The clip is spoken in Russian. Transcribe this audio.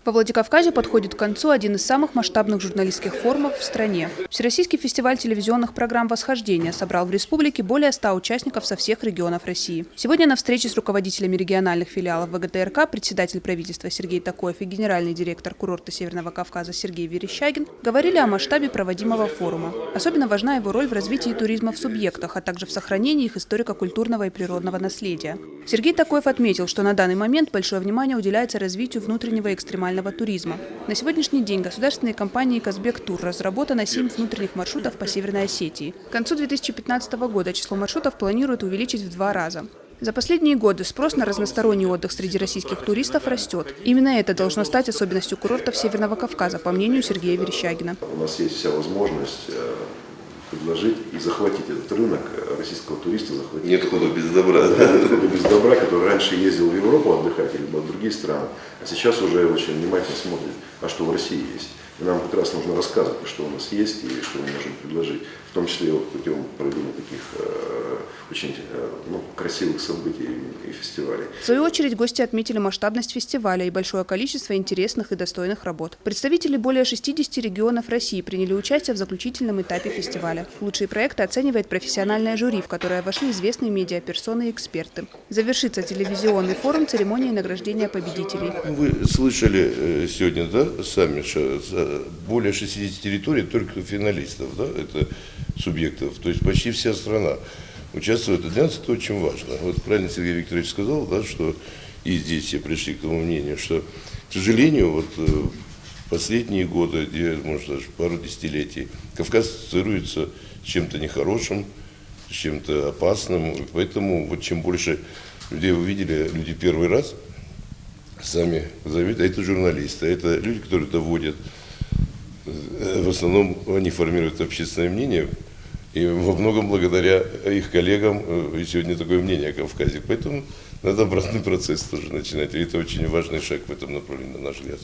Во Владикавказе подходит к концу один из самых масштабных журналистских форумов в стране. Всероссийский фестиваль телевизионных программ «Восхождение» собрал в республике более 100 участников со всех регионов России. Сегодня на встрече с руководителями региональных филиалов ВГТРК председатель правительства Сергей Такоев и генеральный директор курорта Северного Кавказа Сергей Верещагин говорили о масштабе проводимого форума. Особенно важна его роль в развитии туризма в субъектах, а также в сохранении их историко-культурного и природного наследия. Сергей Такоев отметил, что на данный момент большое внимание уделяется развитию внутреннего и экстремального туризма. На сегодняшний день государственной компанией «Казбек-Тур» разработано 7 внутренних маршрутов по Северной Осетии. К концу 2015 года число маршрутов планируют увеличить в 2 раза. За последние годы спрос на разносторонний отдых среди российских туристов растет. Именно это должно стать особенностью курортов Северного Кавказа, по мнению Сергея Верещагина. У нас есть вся возможность предложить и захватить этот рынок российского туриста. Нет худа без добра. Нет худа без добра, который раньше ездил в Европу отдыхать или в другие страны, а сейчас уже очень внимательно смотрит, а что в России есть. И нам как раз нужно рассказывать, что у нас есть и что мы можем предложить, в том числе путем проведения таких очень красивых событий и фестивалей. В свою очередь гости отметили масштабность фестиваля и большое количество интересных и достойных работ. Представители более 60 регионов России приняли участие в заключительном этапе фестиваля. Лучшие проекты оценивает профессиональное жюри, в которое вошли известные медиаперсоны и эксперты. Завершится телевизионный форум церемонией награждения победителей. Вы слышали сегодня, да, сами, что более 60 территорий только финалистов, да, это субъектов, то есть почти вся страна участвует. И для нас это очень важно. Вот правильно Сергей Викторович сказал, да, что и здесь все пришли к тому мнению, что, к сожалению, вот последние годы, может даже пару десятилетий, Кавказ ассоциируется с чем-то нехорошим, с чем-то опасным. Поэтому вот чем больше людей вы видели, люди первый раз сами зовут, а это журналисты, это люди, которые доводят. В основном они формируют общественное мнение, и во многом благодаря их коллегам и сегодня такое мнение о Кавказе. Поэтому надо обратный процесс тоже начинать. И это очень важный шаг в этом направлении, на наш взгляд.